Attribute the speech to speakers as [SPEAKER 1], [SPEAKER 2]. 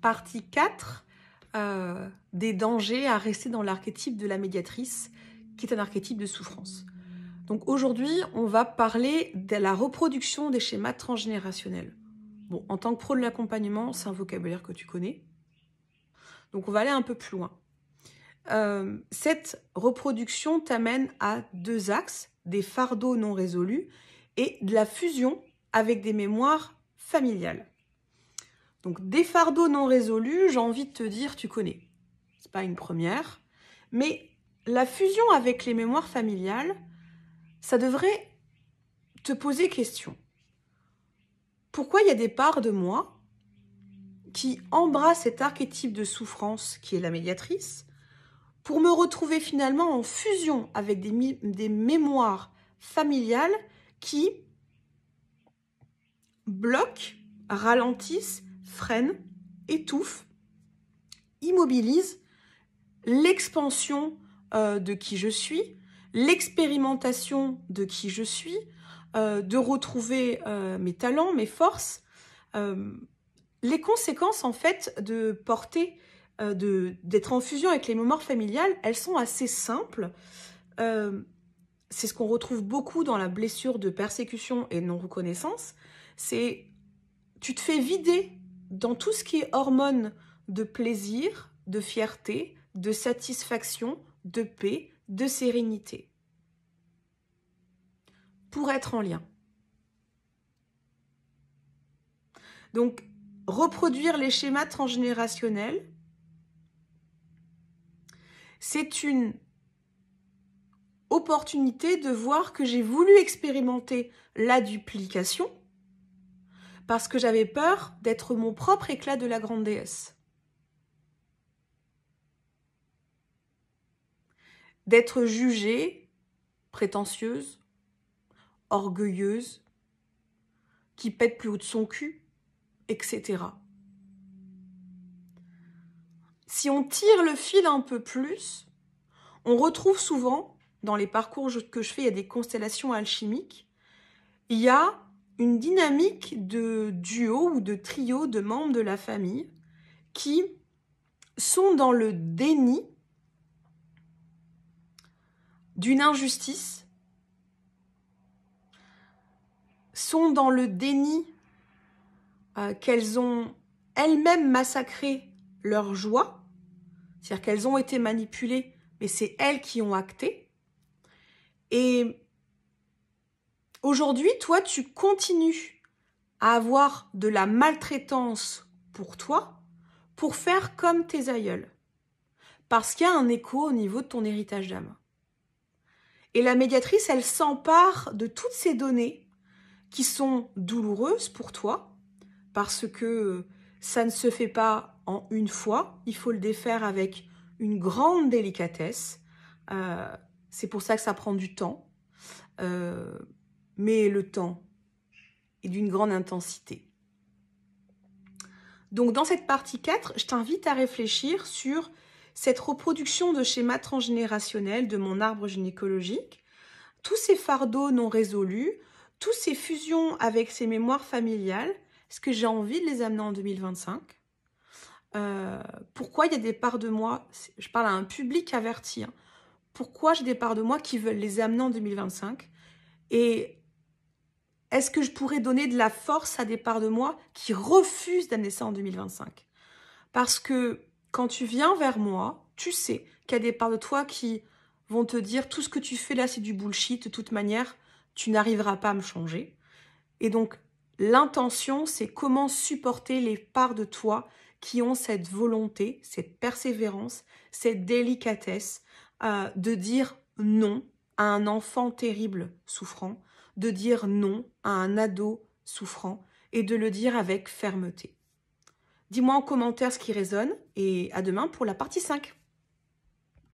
[SPEAKER 1] partie 4 des dangers à rester dans l'archétype de la médiatrice, qui est un archétype de souffrance. Donc aujourd'hui, on va parler de la reproduction des schémas transgénérationnels. Bon, en tant que pro de l'accompagnement, c'est un vocabulaire que tu connais. Donc on va aller un peu plus loin. Cette reproduction t'amène à deux axes, des fardeaux non résolus et de la fusion avec des mémoires familiales. Donc des fardeaux non résolus, j'ai envie de te dire, tu connais. C'est pas une première, mais la fusion avec les mémoires familiales, ça devrait te poser question. Pourquoi il y a des parts de moi qui embrassent cet archétype de souffrance qui est la médiatrice pour me retrouver finalement en fusion avec des mémoires familiales qui bloquent, ralentissent, freinent, étouffent, immobilisent l'expansion de qui je suis, l'expérimentation de qui je suis, de retrouver mes talents, mes forces. Les conséquences, en fait, de porter, d'être en fusion avec les mémoires familiales, elles sont assez simples. C'est ce qu'on retrouve beaucoup dans la blessure de persécution et de non-reconnaissance. C'est, tu te fais vider dans tout ce qui est hormones de plaisir, de fierté, de satisfaction, de paix, de sérénité. Pour être en lien. Donc, reproduire les schémas transgénérationnels, c'est une opportunité de voir que j'ai voulu expérimenter la duplication parce que j'avais peur d'être mon propre éclat de la grande déesse. D'être jugée, prétentieuse, orgueilleuse, qui pète plus haut de son cul, etc. Si on tire le fil un peu plus, on retrouve souvent, dans les parcours que je fais, il y a des constellations alchimiques, il y a une dynamique de duo ou de trio de membres de la famille qui sont dans le déni d'une injustice, sont dans le déni qu'elles ont elles-mêmes massacré leur joie, c'est-à-dire qu'elles ont été manipulées, mais c'est elles qui ont acté. Et aujourd'hui, toi, tu continues à avoir de la maltraitance pour toi, pour faire comme tes aïeuls. Parce qu'il y a un écho au niveau de ton héritage d'âme. Et la médiatrice, elle s'empare de toutes ces données qui sont douloureuses pour toi, parce que ça ne se fait pas en une fois, il faut le défaire avec une grande délicatesse. C'est pour ça que ça prend du temps, mais le temps est d'une grande intensité. Donc dans cette partie 4, je t'invite à réfléchir sur cette reproduction de schémas transgénérationnels de mon arbre gynécologique, tous ces fardeaux non résolus, toutes ces fusions avec ces mémoires familiales, est-ce que j'ai envie de les amener en 2025 ? Pourquoi il y a des parts de moi, je parle à un public averti, hein, pourquoi j'ai des parts de moi qui veulent les amener en 2025 ? Et est-ce que je pourrais donner de la force à des parts de moi qui refusent d'amener ça en 2025 ? Parce que quand tu viens vers moi, tu sais qu'il y a des parts de toi qui vont te dire tout ce que tu fais là, c'est du bullshit, de toute manière, tu n'arriveras pas à me changer. Et donc, l'intention, c'est comment supporter les parts de toi qui ont cette volonté, cette persévérance, cette délicatesse de dire non à un enfant terrible souffrant, de dire non à un ado souffrant et de le dire avec fermeté. Dis-moi en commentaire ce qui résonne et à demain pour la partie 5.